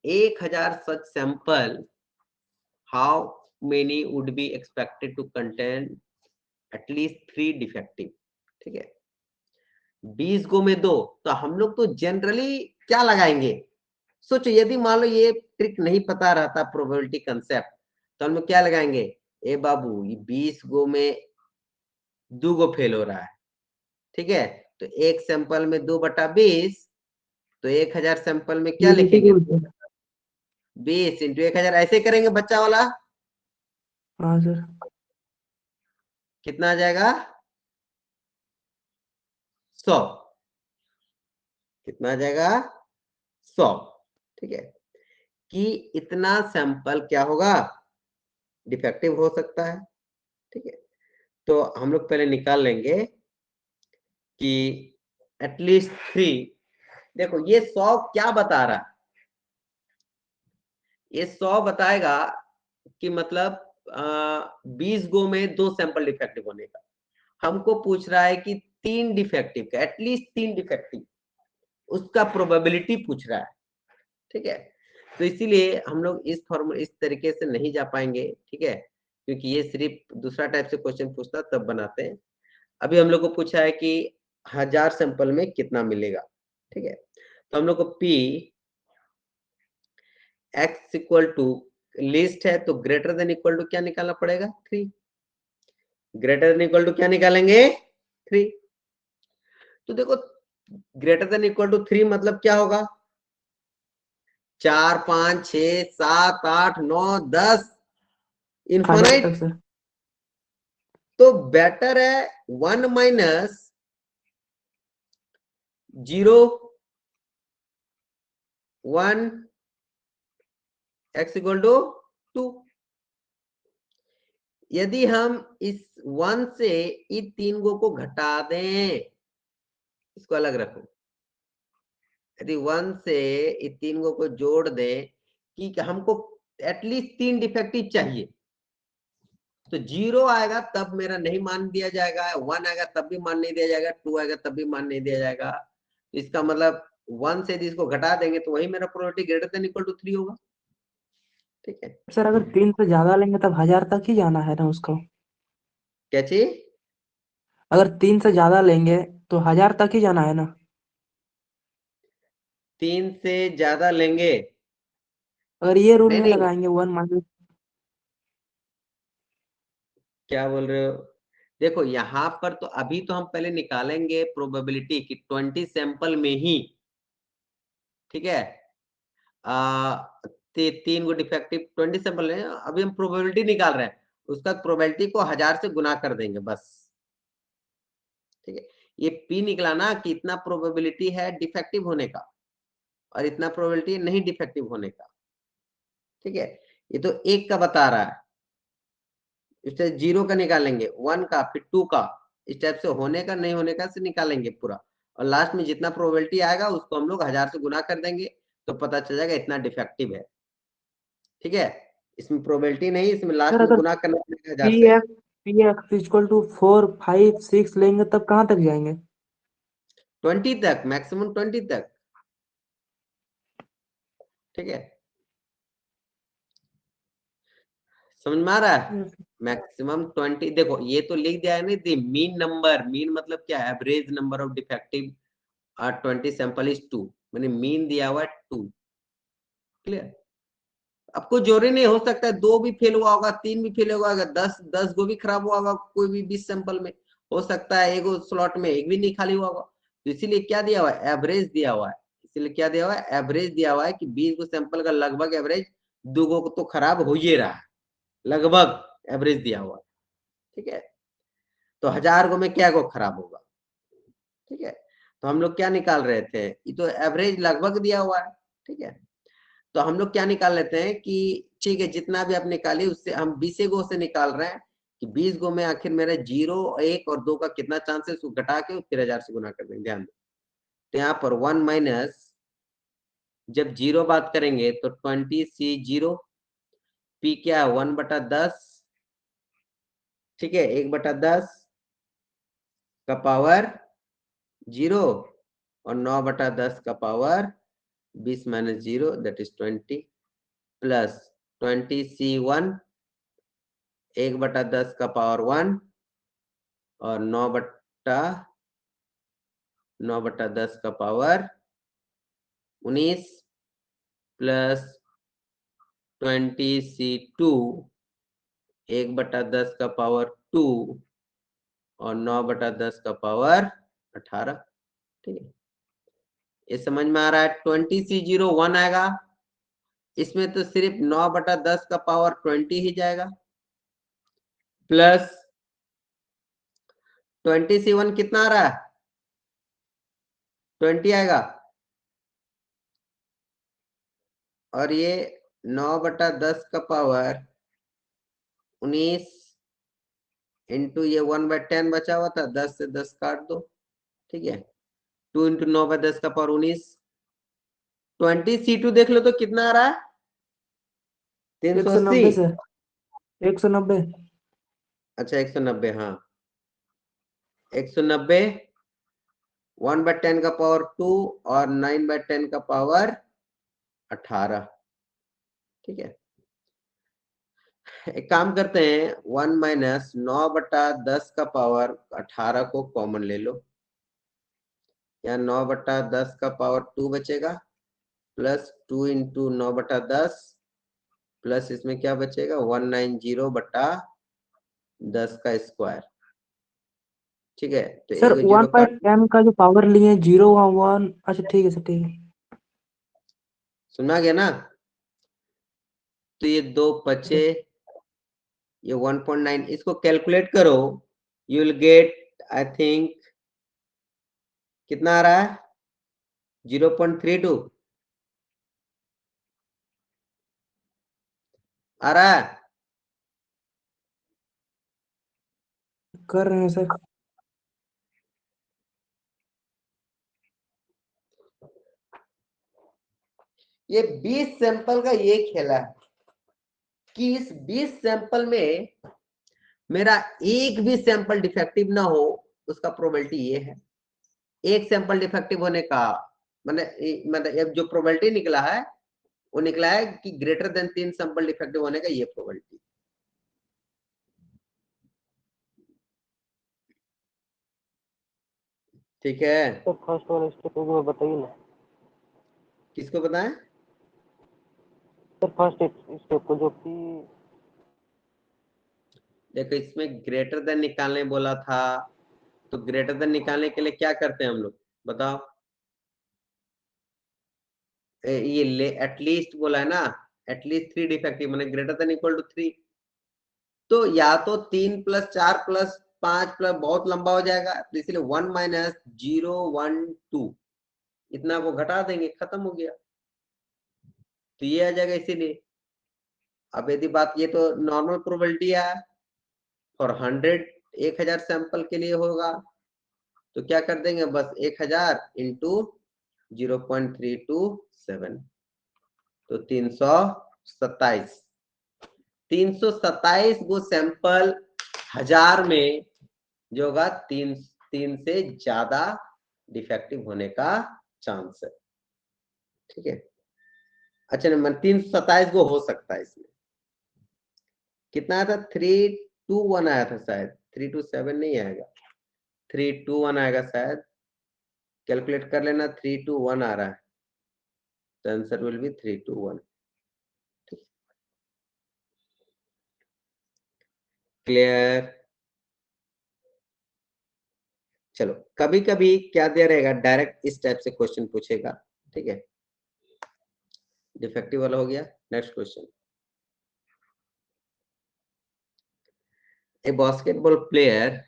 1000 such sample how many would be expected to contain at least 3 defective, ठीक है। 20 गो में 2, तो हम लोग तो जनरली क्या लगाएंगे, सोचो यदि मान लो ये ट्रिक नहीं पता रहता प्रोबेबिलिटी कंसेप्ट, तो हम लोग क्या लगाएंगे, ए बाबू ये 20 गो में 2 गो फेल हो रहा है, ठीक है। तो एक सैंपल में 2/20, तो 1000 सैंपल में क्या लिखेंगे 20 इंटू 1000, ऐसे करेंगे बच्चा वाला। हाँ सर। कितना आ जाएगा? 100। कितना आ जाएगा? 100। ठीक है, कि इतना सैंपल क्या होगा? डिफेक्टिव हो सकता है। ठीक है, तो हम लोग पहले निकाल लेंगे कि एटलीस्ट 3। देखो ये 100 क्या बता रहा है? ये 100 बताएगा कि मतलब 20 गो में 2 सैंपल डिफेक्टिव होने का। हमको पूछ रहा है कि 3 डिफेक्टिव का, एटलीस्ट 3 डिफेक्टिव, उसका प्रोबेबिलिटी पूछ रहा है। ठीक है, तो इसीलिए हम लोग इस फॉर्मूला इस तरीके से नहीं जा पाएंगे। ठीक है, क्योंकि ये सिर्फ दूसरा टाइप से क्वेश्चन पूछता तब बनाते हैं। अभी हम लोग को पूछा है कि 1000 सैंपल में कितना मिलेगा। ठीक है, तो हम लोग को P x equal to least है तो ग्रेटर देन इक्वल टू क्या निकालना पड़ेगा? 3। ग्रेटर देन इक्वल टू क्या निकालेंगे? 3। तो देखो ग्रेटर देन इक्वल टू 3 मतलब क्या होगा? 4 5 6 7 8 9 10 1000 इनफाइनाइट। तक सर। तो बेटर है 1 माइनस 0 1 x इक्वल टू 2। यदि हम इस 1 से इन 3 गो को घटा दें, इसको अलग रखो, यदि 1 से इन 3 गो को जोड़ दें कि हमको एटलीस्ट 3 डिफेक्टिव चाहिए, तो 0 आएगा तब मेरा नहीं मान दिया जाएगा, 1 आएगा तब भी मान नहीं दिया जाएगा, 2 आएगा तब भी मान नहीं दिया जाएगा। इसका मतलब 1 से यदि इसको घटा देंगे तो वही मेरा probability greater than equal to 3 होगा। ठीक है, सर अगर 3 से ज्यादा लेंगे तब 1000 तक ही जाना है ना उसको? क्या चीज? अगर 3 से ज्यादा लेंगे तो 1000 तक ही जाना है ना? 3 से ज्यादा लेंगे? अगर ये रूल नहीं नहीं नहीं, लगाएंगे 1 माइनस। क्या बोल रहे हो? देखो यहाँ पर तो अभी तो हम पहले निकालेंगे प्रोबेबिलिटी कि 20 सैंपल में ही, ठीक है, 3 गो डिफेक्टिव 20 सैंपल है, अभी हम प्रोबेबिलिटी निकाल रहे हैं, उसका प्रोबेबिलिटी को 1000 से गुना कर देंगे बस। ठीक है, ये P निकला ना कि इतना प्रोबेबिलिटी है डिफेक्टिव होने का और इतना प्रोबेबिलिटी नहीं डिफेक्टिव होने का। ठीक है, ये तो 1 का बता रहा है, इससे 0 का निकालेंगे, 1 का, फिर 2 का, इस टाइप से होने का नहीं होने का से निकालेंगे पूरा, और लास्ट में जितना प्रोबेबिलिटी आएगा उसको हम लोग 1000 से गुना कर देंगे तो पता चल जाएगा इतना डिफेक्टिव है। ठीक है, इसमें प्रोबेबिलिटी नहीं, इसमें लास्ट सर में अगर गुना करना पड़ेगा 1000 पी से। X p x equal to 4 5 6 लेंगे तब कहाँ तक जाएंगे? 20 तक, मैक्सिमम 20 तक। ठीक है, समझ में आ रहा है? मैक्सिमम 20। देखो ये तो लिख दिया है ना, दी मीन नंबर, मीन मतलब क्या? Average number of defective 20 sample is 2, मैंने मीन दिया हुआ है 2। क्लियर? आपको जोरे नहीं, हो सकता है 2 भी फेल हुआ होगा, 3 भी फेल हुआ होगा, 10 गो भी खराब हुआ होगा, कोई भी 20 सैंपल में हो सकता है, एगो स्लॉट में एक भी नहीं खाली हुआ होगा। तो इसीलिए क्या दिया हुआ है? एवरेज दिया हुआ है। इसीलिए क्या दिया हुआ है? एवरेज दिया हुआ है कि 20 गो सैंपल का लगभग एवरेज 2 गो तो खराब हो ही रहा है, लगभग एवरेज दिया हुआ है। ठीक है, तो 1000 गो में क्या गो खराब होगा? ठीक है, तो हम लोग क्या निकाल रहे थे? ये तो एवरेज लगभग दिया हुआ है। ठीक है, तो हम लोग क्या निकाल लेते हैं कि ठीक है, जितना भी आप निकालिए उससे हम 20 गो से निकाल रहे हैं कि 20 गो में आखिर मेरे 0 1 और 2 का कितना चांस है, उसको घटा के फिर 1000 से गुना कर देंगे। ध्यान दो, तो यहाँ पर 1 माइनस, जब 0 बात करेंगे तो 20C0, P क्या है? 1/10। ठीक है, 1/10 का पावर 0 और 9/10 का power 20 minus 0 that is 20 plus 20C1 1/10 का पावर 1 और 9/10 का पावर 19 प्लस 20C2 1/10 का पावर 2 और 9/10 का पावर 18। ठीक है, ये समझ में आ रहा है? 20C0 1 आएगा, इसमें तो सिर्फ 9/10 का पावर 20 ही जाएगा। प्लस 27 कितना आ रहा है? 20 आएगा। और ये 9/10 का पावर 19 इंटू ये 1/10 बचा हुआ था, 10 से 10 काट दो, ठीक है। 2 इंटू 9/10 का पावर 19। 20C2 देख लो तो कितना आ रहा है? 380। 190 सर, 190। अच्छा 190, हाँ 190। 1/10 का पावर 2 और 9/10 का पावर 18, ठीक है। एक काम करते हैं, 1 माइनस 9/10 का पावर 18 को कॉमन ले लो, या 9/10 का पावर 2 बचेगा, प्लस 2 इंटू 9/10 प्लस इसमें क्या बचेगा 190/10 का स्क्वायर, ठीक है। तो सर एक जीरो काट, 1/10 का जो पावर लिए 0 1, अच्छा ठीक है सर, ठीक है। सुना गया ना? तो ये 2 बचे, ये 1.9, इसको कैलकुलेट करो, you will get I think कितना आ रहा है 0.32 आ रहा है। कर रहे हैं सर। ये 20 सैंपल का ये खेला है कि इस 20 सैंपल में मेरा एक भी सैंपल डिफेक्टिव ना हो, उसका प्रोबेबिलिटी ये है। एक सैंपल डिफेक्टिव होने का मतलब जो प्रोबेबिलिटी निकला है वो निकला है कि ग्रेटर देन 3 सैंपल डिफेक्टिव होने का ये प्रोबेबिलिटी, ठीक है। तो फर्स्ट वाला स्टेप एक बार बताइए ना किसको बताएं? सर, फर्स्ट स्टेप को जो कि देखो इसमें ग्रेटर देन निकालने बोला था, तो ग्रेटर देन निकालने के लिए क्या करते हैं हम लोग, बताओ? ये ले एटलीस्ट बोला है ना, एटलीस्ट 3 डिफेक्टिव माने ग्रेटर देन इक्वल टू 3। तो या तो 3 प्लस 4 प्लस 5 प्लस बहुत लंबा हो जाएगा, तो इसलिए 1 माइनस 0 1 2 इतना को घटा देंगे, खत्म हो गया। तो ये आ जाएगा इसीलिए। अब यदि बात ये तो नॉर्मल प्रोबेबिलिटी है फॉर 1000 सैंपल के लिए होगा, तो क्या कर देंगे बस 1000 इंटू 0.327, तो 327 गो सैंपल 1000 में जो होगा 3 से ज्यादा डिफेक्टिव होने का चांस है, ठीक है। अच्छा नंबर 327 गो हो सकता है। इसमें कितना आया था 321 आया था शायद, 327 नहीं आएगा, 321 आएगा शायद। कैलकुलेट कर लेना, 321 आ रहा है, तो आंसर विल बी 321। क्लियर? चलो कभी कभी क्या दे रहेगा, डायरेक्ट इस टाइप से क्वेश्चन पूछेगा, ठीक है। डिफेक्टिव वाला हो गया। Next question, a basketball player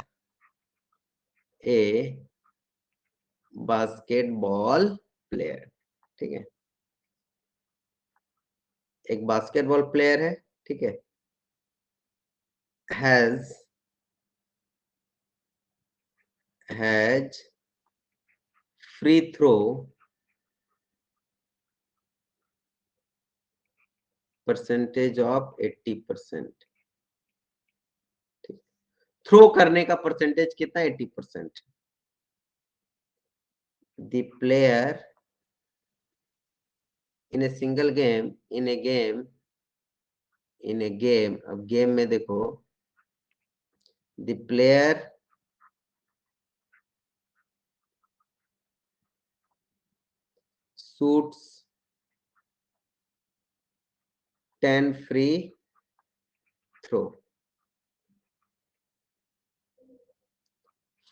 ठीक है, एक बास्केटबॉल प्लेयर है, ठीक है, has free throw percentage of 80%। Throw करने का परसेंटेज कितना 80%। The player in a single game अब गेम में देखो, the player shoots 10 free throw,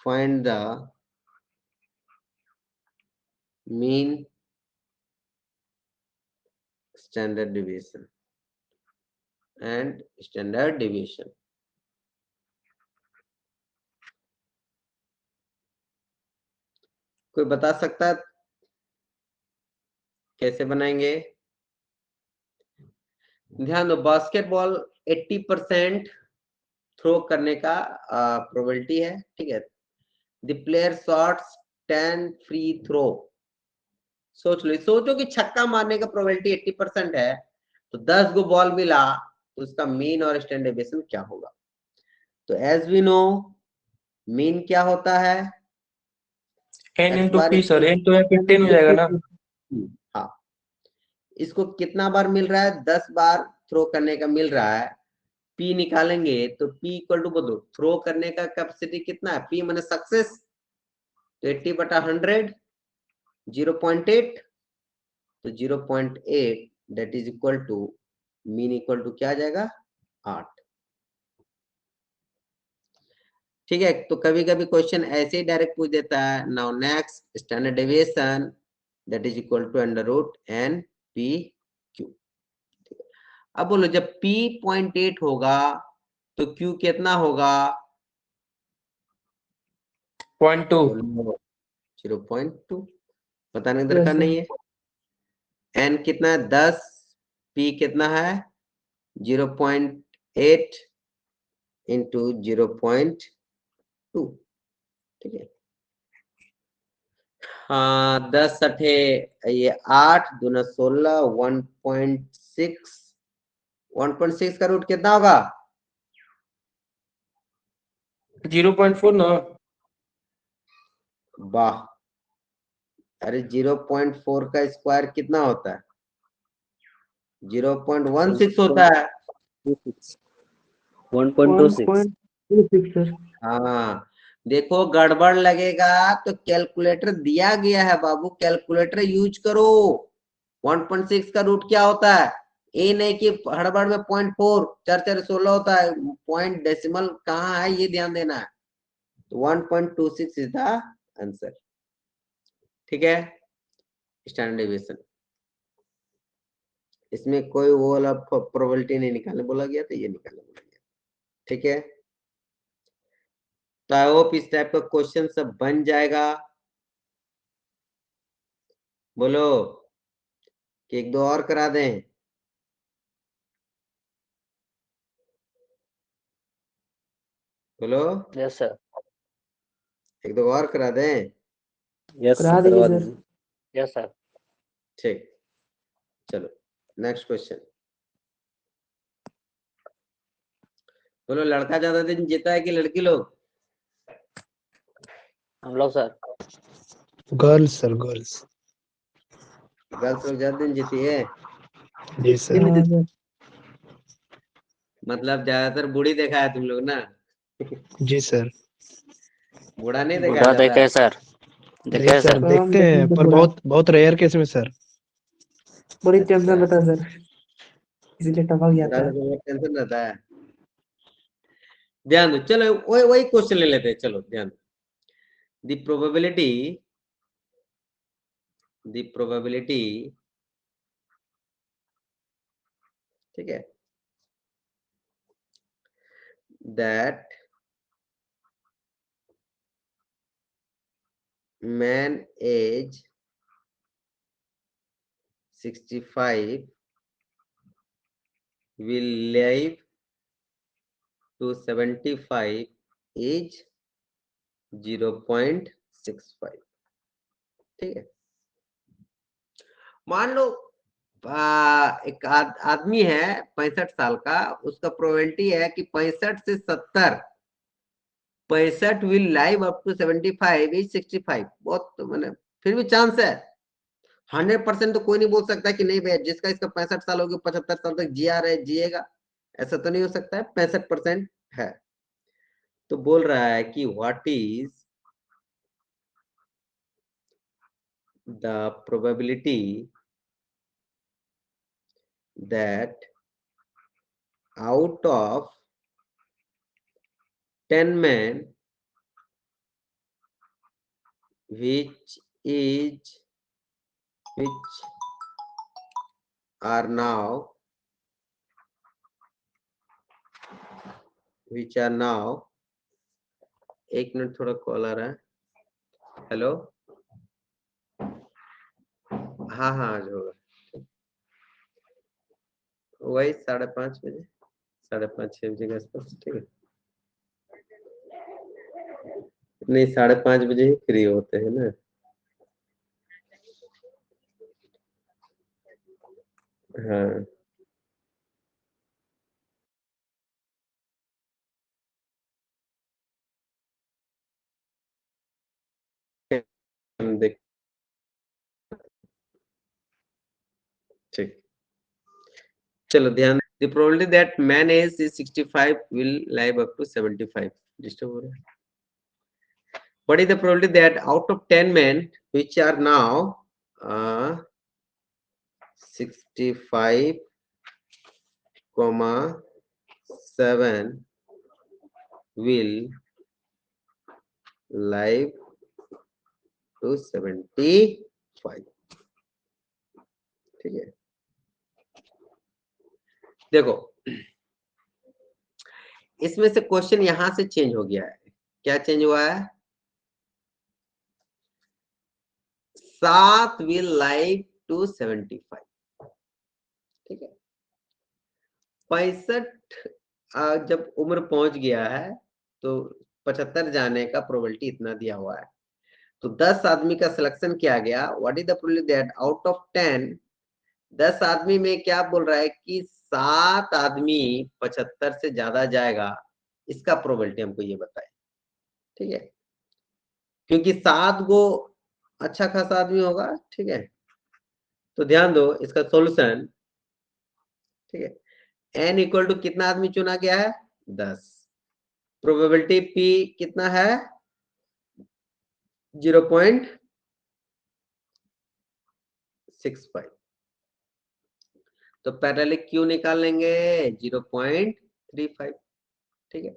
find the mean standard deviation and standard deviation। कोई बता सकता है कैसे बनाएंगे? ध्यान दो, बास्केटबॉल 80% थ्रो करने का प्रोबेबिलिटी है, ठीक है। The player shots 10 free throw. सोच लो, सोचो कि छक्का मारने का प्रोबेबिलिटी 80% है, तो 10 गो बॉल मिला तो उसका मीन और स्टैंडर्ड डेविएशन क्या होगा? तो एज वी नो, मीन क्या होता है? n into p sir, n तो 15 हो जाएगा ना। हाँ, इसको कितना बार मिल रहा है? 10 बार थ्रो करने का मिल रहा है। P निकालेंगे तो P इक्वल टू बोलो, थ्रो करने का कैपेसिटी कितना है? P माने सक्सेस, तो 80/100 0.8, तो 0.8 that is equal to mean equal to क्या आ जाएगा? 8। ठीक है, तो कभी कभी क्वेश्चन ऐसे ही डायरेक्ट पूछ देता है। Now next, standard deviation that is equal to √n p q। अब बोलो, जब P 0.8 होगा तो Q कितना होगा? 0.2। 0.2। बताने की Yes, दरकार sir. नहीं है। n कितना है? 10। P कितना है? 0.8 इंटू 0.2। ठीक है, हाँ, 10 अठे ये 8 दूना 16, 1.6। 1.6 का रूट कितना होगा? 0.4 ना। वाह, अरे 0.4 का स्क्वायर कितना होता है? 0.16 होता है। 1.26 1.26, sir. हाँ, देखो गड़बड़ लगेगा तो कैलकुलेटर दिया गया है बाबू, कैलकुलेटर यूज करो। 1.6 का रूट क्या होता है? ये नहीं कि हड़बड़ में 0.4 4 4 16 होता है। पॉइंट डेसिमल कहाँ है ये ध्यान देना है। तो 1.26 इज द आंसर। ठीक है, स्टैंडर्ड डेविएशन। इसमें कोई वो वाला प्रोबेबिलिटी नहीं निकालने बोला गया, तो ये निकालने बोला गया। ठीक है, तो आई होप इस टाइप का क्वेश्चन सब बन जाएगा। बोलो कि एक दो और करा दें? बोलो, यस सर एक दो और करा दें? करा दीजिए, sir. यस सर ठीक, चलो नेक्स्ट क्वेश्चन। बोलो, लड़का ज्यादा दिन जीता है कि लड़की लोग? हम लोग sir girls sir, girls. Girls लोग ज्यादा दिन जीती है, जी सर। हाँ, sir. मतलब ज्यादातर बूढ़ी देखा है तुम लोग ना? जी सर। बूढ़ा नहीं देखा बुढ़ा है देखे ज्यादा? सर, नहीं देखे सर, सर देखते हम हैं, देखेंगे पर पूरा. बहुत बहुत रेयर केस में सर। बड़ी अच्छा, टेंशन रहता है, सर. इसीलिए टपक बूढ़ा जाता है. लोगों को टेंशन रहता है। ध्यान दो, चलो वही वही क्वेश्चन ले लेते हैं। चलो ध्यान दो, द प्रोबेबिलिटी, ठीक है, that man age 65 will live to 75 is 0.65। ठीक है, मान लो एक आदमी है 65 साल का, उसका प्रोबेबिलिटी है कि 65 से 70, 65 will live up to 75 is 65। बहुत तो मैंने फिर भी चांस है। 100% तो कोई नहीं बोल सकता कि नहीं भैया जिसका इसका 65 साल होगी 75 साल तक जिया रहे जिएगा, ऐसा तो नहीं हो सकता है। 65% है, तो बोल रहा है कि what is the probability that out of 10 men which are now एक मिनट, थोड़ा कॉल आ रहा है। हेलो, हाँ हाँ आज होगा, वही 5:30 बजे, 5:30-6 बजे के आसपास, ठीक है। नहीं 5:30 बजे ही फ्री होते हैं ना। हाँ हम देख, ठीक, चलो ध्यान। The probability that man age is 65 will live up to 75. Disturb हो रहा है। What is the probability that out of 10 men which are now 65, 7 will live to 75? ठीक है, देखो इसमें से क्वेश्चन यहां से चेंज हो गया है। क्या चेंज हुआ है? 7 will live to 75, ठीक है। 65 जब उम्र पहुंच गया है तो 75 जाने का प्रोबेबिलिटी इतना दिया हुआ है। तो 10 आदमी का सिलेक्शन किया गया। What is the probability that out of 10 आदमी में क्या बोल रहा है कि 7 आदमी 75 से ज्यादा जाएगा, इसका प्रोबेबिलिटी हमको ये बताए, ठीक है। क्योंकि 7 गो अच्छा खासा आदमी होगा, ठीक है। तो ध्यान दो इसका सॉल्यूशन, ठीक है। n इक्वल टू कितना आदमी चुना गया है? 10। प्रोबेबिलिटी p कितना है? 0.65। तो पैरेलल क्यू निकाल लेंगे 0.35, ठीक है।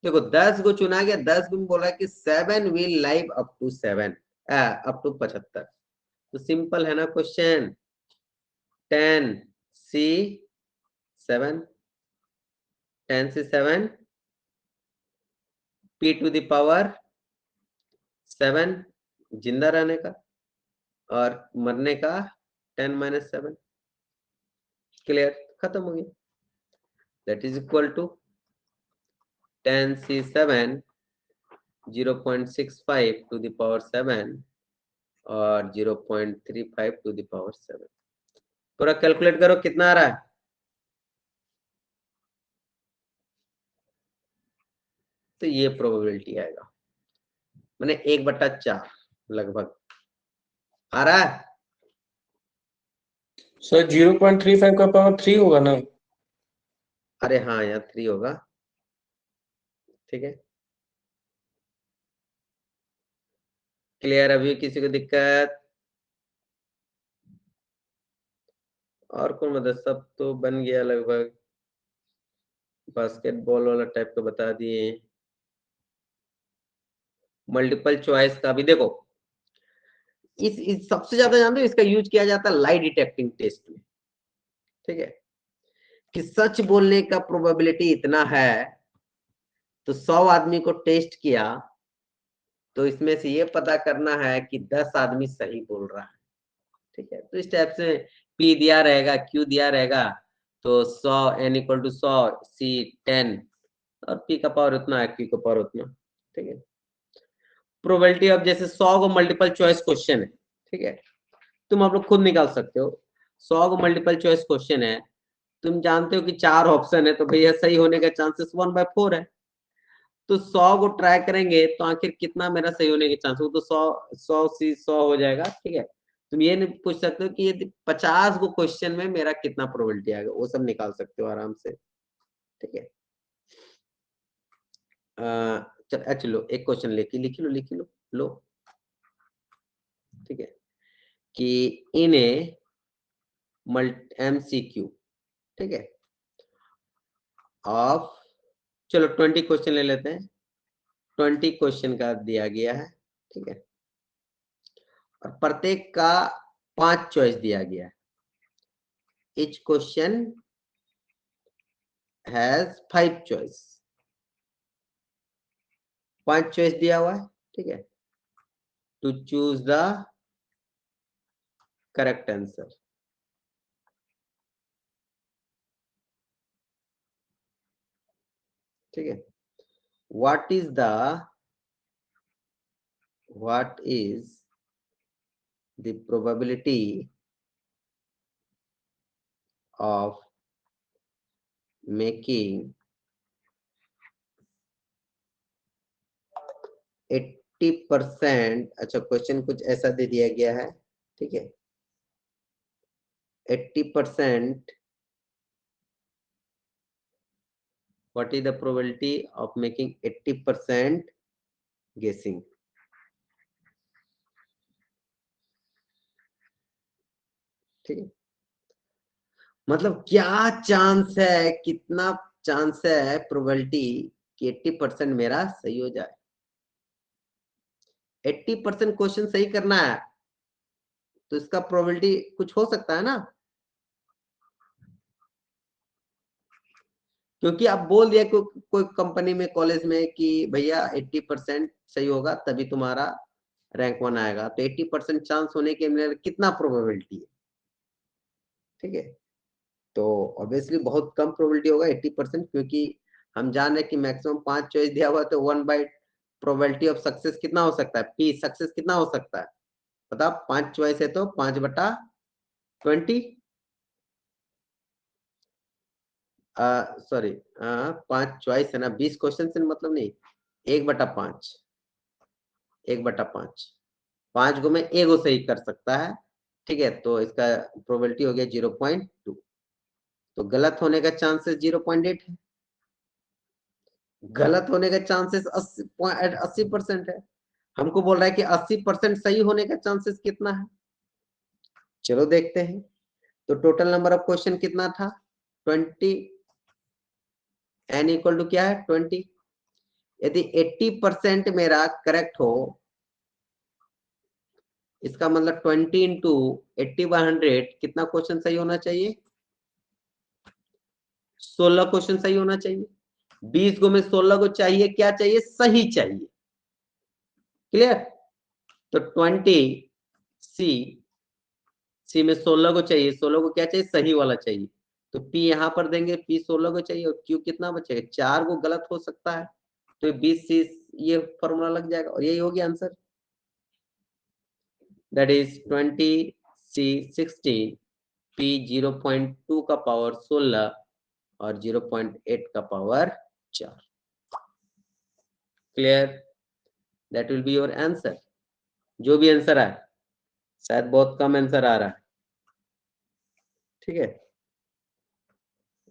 देखो 10 को चुना गया, 10 में बोला कि 7 विल लाइव अप टू 75। तो सिंपल है ना क्वेश्चन। 10 से 7 p टू द पावर 7 जिंदा रहने का और मरने का 10 - 7। क्लियर, खत्म हो गया। That is equal to 10c7 0.65 to the power 7 और 0.35 टू द पावर 7। पूरा कैलकुलेट करो कितना आ रहा है। तो ये प्रोबेबिलिटी आएगा, मैंने 1/4 लगभग आ रहा है। सर 0.35 का पावर 3 होगा ना? अरे हाँ यहाँ 3 होगा, ठीक है। क्लियर, अभी किसी को दिक्कत? और कौन मतलब, सब तो बन गया लगभग। बास्केटबॉल वाला टाइप का बता दिए। मल्टीपल चॉइस का भी देखो, इस सबसे ज्यादा जानते हो इसका यूज किया जाता है लाई डिटेक्टिंग टेस्ट में, ठीक है। कि सच बोलने का प्रोबेबिलिटी इतना है, तो 100 आदमी को टेस्ट किया तो इसमें से ये पता करना है कि 10 आदमी सही बोल रहा है, ठीक है। तो इस टाइप से P दिया रहेगा, Q दिया रहेगा, तो 100 n इक्वल टू 100 C 10 और P का पावर उतना है, Q का पावर उतना, ठीक है। प्रोबेबिलिटी अब जैसे 100 को मल्टीपल चॉइस क्वेश्चन है, ठीक है। तुम आप लोग खुद निकाल सकते हो। 100 को मल्टीपल चॉइस क्वेश्चन है, तुम जानते हो कि 4 ऑप्शन है, तो भैया सही होने का चांसेस 1/4 है। तो 100 को ट्राई करेंगे तो आखिर कितना मेरा सही होने के चांस हो, तो 100 हो जाएगा, ठीक है। तुम ये नहीं पूछ सकते हो कि ये 50 को क्वेश्चन में मेरा कितना प्रोबेबिलिटी आएगा, वो सब निकाल सकते हो आराम से, ठीक है। चलो एक क्वेश्चन लिख लो, ठीक है। कि इन ए MCQ, ठीक है, ऑफ, चलो 20 क्वेश्चन ले लेते हैं। 20 क्वेश्चन का दिया गया है, ठीक है। और प्रत्येक का 5 चॉइस दिया गया है। Each question has 5 choice, 5 choice दिया हुआ है, ठीक है। To choose the correct answer. ठीक है, what is the probability of making 80%? अच्छा, क्वेश्चन कुछ ऐसा दे दिया गया है, ठीक है, 80%, what is the probability of making 80% guessing? ठीक है, मतलब क्या चांस है, कितना चांस है प्रोबेबिलिटी कि 80% मेरा सही हो जाए। 80% क्वेश्चन सही करना है तो इसका प्रोबेबिलिटी कुछ हो सकता है ना, क्योंकि आप बोल दिया कोई कंपनी में, कॉलेज में कि भैया 80% सही होगा तभी तुम्हारा रैंक 1 आएगा, तो 80% चांस होने के मेरे कितना प्रोबेबिलिटी है? ठीक है, तो ऑब्वियसली बहुत कम प्रोबेबिलिटी होगा 80%, क्योंकि हम जान रहे कि मैक्सिमम 5 चॉइस दिया हुआ है, तो 1/, प्रोबेबिलिटी ऑफ सक्सेस कितना हो सकता है, पी सक्सेस कितना हो सकता है बता। 5 चॉइस है तो 5/20, सॉरी 5 चॉइस है ना, 20 क्वेश्चन से मतलब नहीं, 1/5, 1/5, 5 गो में एगो सही कर सकता है। ठीक है, तो इसका प्रोबेबिलिटी हो गया 0.2, तो गलत होने का चांसेस 0.8 है, गलत होने का चांसेस 80% है। हमको बोल रहा है कि 80% सही होने का चांसेस कितना है, चलो देखते हैं। तो टोटल नंबर ऑफ क्वेश्चन कितना था, 20, n इक्वल टू क्या है 20। यदि 80% मेरा करेक्ट हो, इसका मतलब 20 इंटू 80/100 कितना क्वेश्चन सही होना चाहिए, 16 क्वेश्चन सही होना चाहिए। 20 गो में 16 को चाहिए, क्या चाहिए, सही चाहिए। क्लियर, तो 20 सी में 16 को चाहिए, 16 को क्या चाहिए, सही वाला चाहिए, तो P यहां पर देंगे, P 16 को चाहिए और Q कितना बचेगा, 4 को गलत हो सकता है, तो 20C ये फॉर्मूला लग जाएगा और यही हो गया answer. That is 20C 16, P 0.2 का पावर 16 और 0.8 का power 4। Clear, that will be your answer. जो भी आंसर आए, शायद बहुत कम आंसर आ रहा है, ठीक है,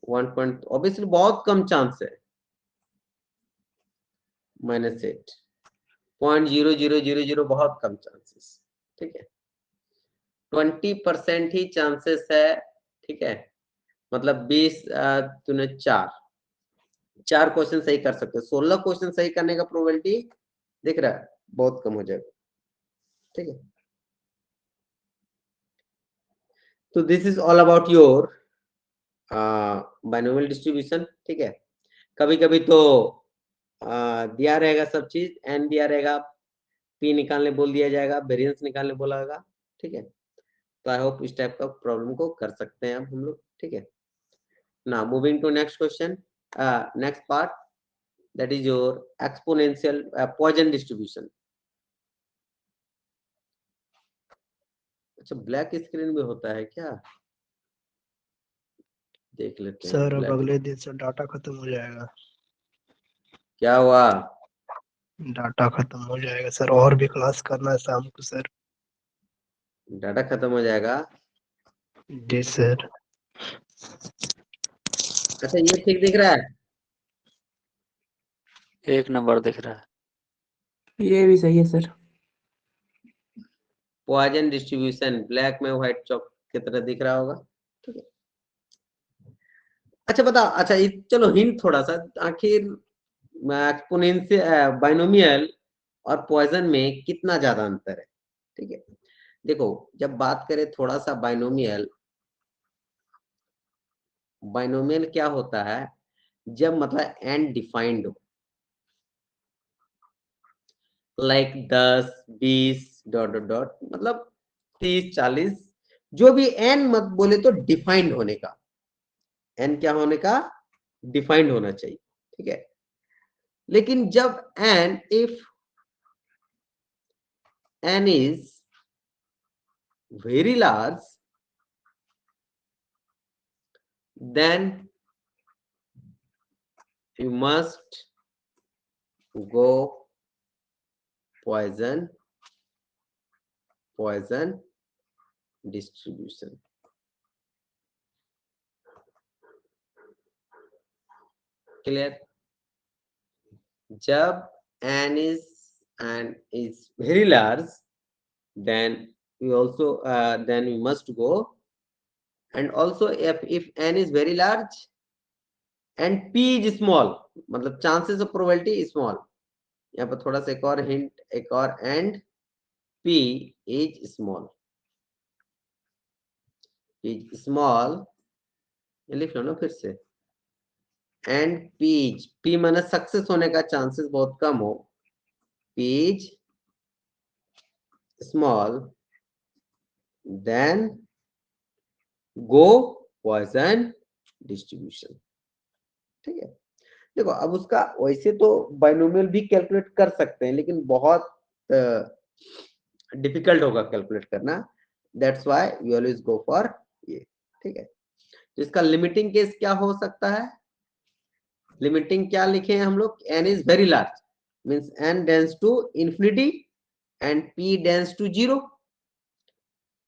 1 पॉइंट ऑब्वियसली बहुत कम चांस है, -8, 0.0000 बहुत कम चांसेस। ठीक है, 20% ही चांसेस है। ठीक है, मतलब 20 तूने 4 क्वेश्चन सही कर सकते हो, 16 क्वेश्चन सही करने का प्रोबेबिलिटी दिख रहा है बहुत कम हो जाएगा। ठीक है, तो this is all about your binomial distribution. ठीक है, कभी कभी तो दिया रहेगा सब चीज, एन दिया रहेगा, पी निकालने बोल दिया जाएगा, वेरिएंस निकालने बोला होगा। ठीक है, तो आई होप इस टाइप का प्रॉब्लम को कर सकते हैं अब हम लोग। ठीक है, now moving to next question, next part, that is your exponential Poisson distribution। अच्छा, ब्लैक स्क्रीन में होता है क्या, देख लेते हैं। सर अब black अगले दिन से डाटा खत्म हो जाएगा। क्या हुआ, डाटा खत्म हो जाएगा सर, और भी क्लास करना है शाम को सर। डाटा खत्म हो जाएगा। जी सर। अच्छा, ये ठीक दिख रहा है, 1 नंबर दिख रहा है। ये भी सही है सर। पॉइजन डिस्ट्रीब्यूशन ब्लैक में व्हाइट चॉक की तरह दिख रहा होगा। ठीक है, अच्छा बता, अच्छा चलो हिंट थोड़ा सा, आखिर एक्सपोनेंशियल बाइनोमियल और पॉइजन में कितना ज्यादा अंतर है। ठीक है, देखो जब बात करें थोड़ा सा बाइनोमियल, बाइनोमियल क्या होता है, जब मतलब एंड डिफाइंड हो, लाइक 10 20 ... मतलब 30 40 जो भी n मत बोले तो डिफाइंड होने का, n क्या होने का, डिफाइंड होना चाहिए, ठीक है। लेकिन जब n, if n is very large, then you must go Poisson distribution. Clear? जब n is very large, then we also then we must go, and also if n is very large and p is small, मतलब chances of probability is small. यहाँ पर थोड़ा सा एक और hint, एक और, and p is small, ये लिख लो ना फिर से, and p माने सक्सेस होने का चांसेस बहुत कम हो, p is small, then go Poisson distribution, ठीक है। देखो अब उसका वैसे तो बाइनोमियल भी कैलकुलेट कर सकते हैं, लेकिन बहुत डिफिकल्ट होगा कैलकुलेट करना, that's why we always go for ये, ठीक है। तो इसका लिमिटिंग केस क्या हो सकता है, लिमिटिंग क्या लिखे हैं हम लोग, n is very large means n tends to infinity and p tends to 0।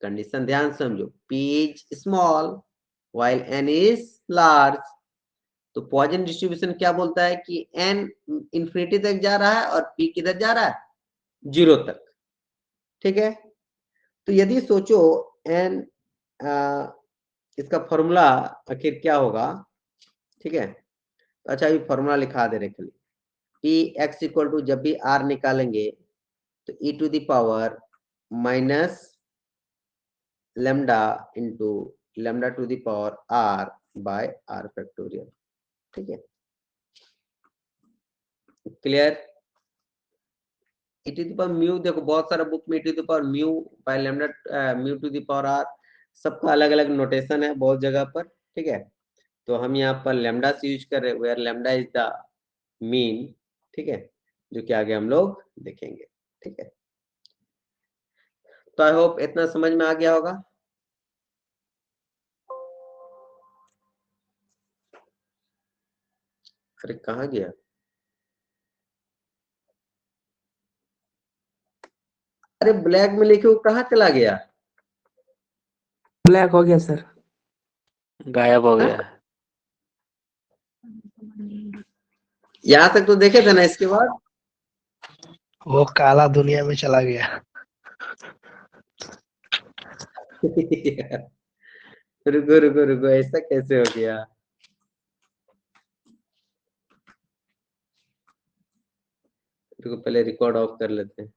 Condition ध्यान समझो, p is small while n is large. तो पॉइजन डिस्ट्रीब्यूशन क्या बोलता है कि n इंफिनिटी तक जा रहा है और p किधर जा रहा है, 0 तक, ठीक है। तो यदि सोचो n इसका फॉर्मूला आखिर क्या होगा, ठीक है। तो अच्छा ये फॉर्मूला लिखा दे रहे खाली, p x इक्वल टू जब भी r निकालेंगे तो e to the power minus lambda into lambda to the power r by r factorial, ठीक है। Clear? e to the power mu, देखो बहुत सारा बुक में e to the power mu by lambda mu to the power r, सबका अलग अलग notation है बहुत जगह पर, ठीक है। तो हम यहाँ पर लैम्डा से यूज कर रहे हैं, where lambda is the mean, ठीक है, जो कि आगे हम लोग देखेंगे, ठीक है। तो आई होप इतना समझ में आ गया होगा। अरे कहाँ गया, अरे ब्लैक में लिखे वो कहाँ चला गया, ब्लैक हो गया सर। गायब हो गया। यहाँ तक तो देखे थे ना, इसके बाद वो काला दुनिया में चला गया। रुको रुको रुको, ऐसा कैसे हो गया, रुको पहले रिकॉर्ड ऑफ कर लेते हैं।